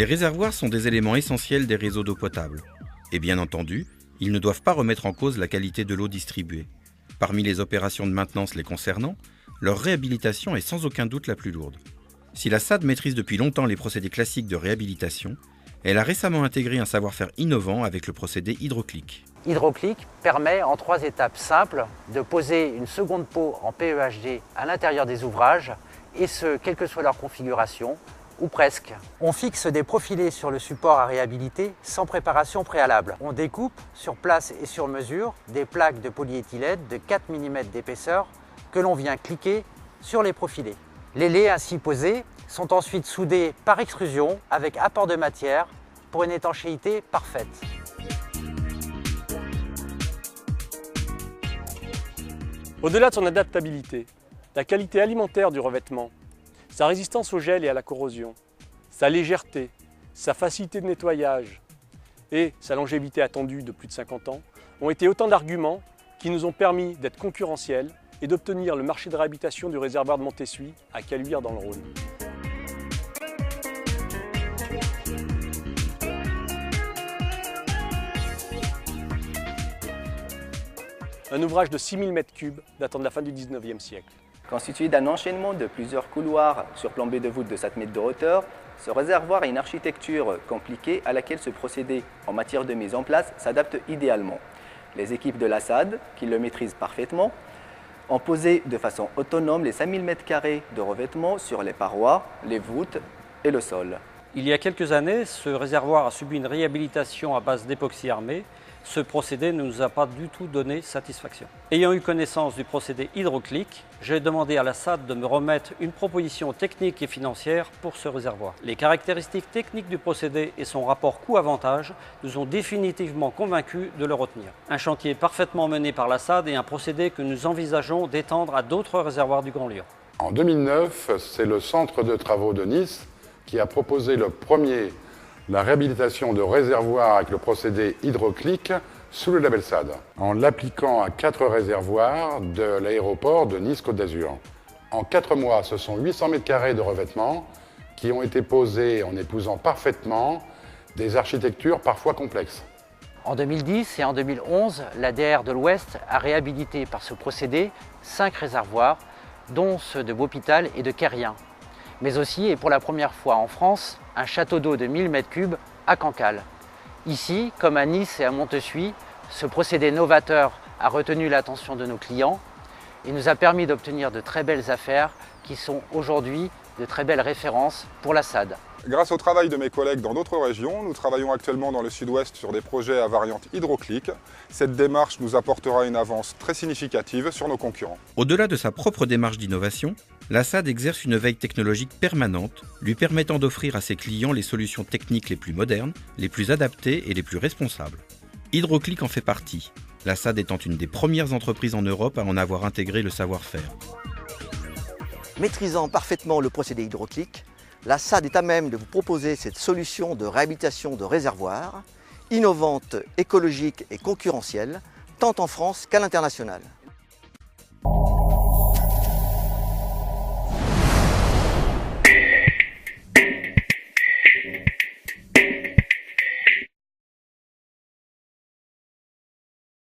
Les réservoirs sont des éléments essentiels des réseaux d'eau potable. Et bien entendu, ils ne doivent pas remettre en cause la qualité de l'eau distribuée. Parmi les opérations de maintenance les concernant, leur réhabilitation est sans aucun doute la plus lourde. Si la SAD maîtrise depuis longtemps les procédés classiques de réhabilitation, elle a récemment intégré un savoir-faire innovant avec le procédé HydroClick. HydroClick permet en 3 étapes simples de poser une seconde peau en PEHD à l'intérieur des ouvrages, et ce, quelle que soit leur configuration, ou presque. On fixe des profilés sur le support à réhabiliter sans préparation préalable. On découpe sur place et sur mesure des plaques de polyéthylène de 4 mm d'épaisseur que l'on vient cliquer sur les profilés. Les laits ainsi posés sont ensuite soudés par extrusion avec apport de matière pour une étanchéité parfaite. Au-delà de son adaptabilité, la qualité alimentaire du revêtement, sa résistance au gel et à la corrosion, sa légèreté, sa facilité de nettoyage et sa longévité attendue de plus de 50 ans ont été autant d'arguments qui nous ont permis d'être concurrentiels et d'obtenir le marché de réhabilitation du réservoir de Montessuie à Caluire dans le Rhône. Un ouvrage de 6000 m3 datant de la fin du 19e siècle. Constitué d'un enchaînement de plusieurs couloirs surplombés de voûtes de 7 mètres de hauteur, ce réservoir a une architecture compliquée à laquelle ce procédé en matière de mise en place s'adapte idéalement. Les équipes de la SAD, qui le maîtrisent parfaitement, ont posé de façon autonome les 5000 m² de revêtement sur les parois, les voûtes et le sol. Il y a quelques années, ce réservoir a subi une réhabilitation à base d'époxy armé. Ce procédé ne nous a pas du tout donné satisfaction. Ayant eu connaissance du procédé HydroClick, j'ai demandé à la SAD de me remettre une proposition technique et financière pour ce réservoir. Les caractéristiques techniques du procédé et son rapport coût-avantage nous ont définitivement convaincus de le retenir. Un chantier parfaitement mené par la SAD et un procédé que nous envisageons d'étendre à d'autres réservoirs du Grand Lyon. En 2009, c'est le centre de travaux de Nice qui a proposé la réhabilitation de réservoirs avec le procédé HydroClick sous le label SAD, en l'appliquant à 4 réservoirs de l'aéroport de Nice-Côte d'Azur. En 4 mois, ce sont 800 m² de revêtement qui ont été posés en épousant parfaitement des architectures parfois complexes. En 2010 et en 2011, l'ADR de l'Ouest a réhabilité par ce procédé 5 réservoirs, dont ceux de Beaupital et de Quérien, mais aussi, et pour la première fois en France, un château d'eau de 1000 m3 à Cancale. Ici, comme à Nice et à Montessuie, ce procédé novateur a retenu l'attention de nos clients et nous a permis d'obtenir de très belles affaires qui sont aujourd'hui de très belles références pour la SAD. Grâce au travail de mes collègues dans d'autres régions, nous travaillons actuellement dans le sud-ouest sur des projets à variante HydroClick. Cette démarche nous apportera une avance très significative sur nos concurrents. Au-delà de sa propre démarche d'innovation, la SAD exerce une veille technologique permanente, lui permettant d'offrir à ses clients les solutions techniques les plus modernes, les plus adaptées et les plus responsables. HydroClick en fait partie, la SAD étant une des premières entreprises en Europe à en avoir intégré le savoir-faire. Maîtrisant parfaitement le procédé HydroClick, la SAD est à même de vous proposer cette solution de réhabilitation de réservoirs, innovante, écologique et concurrentielle, tant en France qu'à l'international.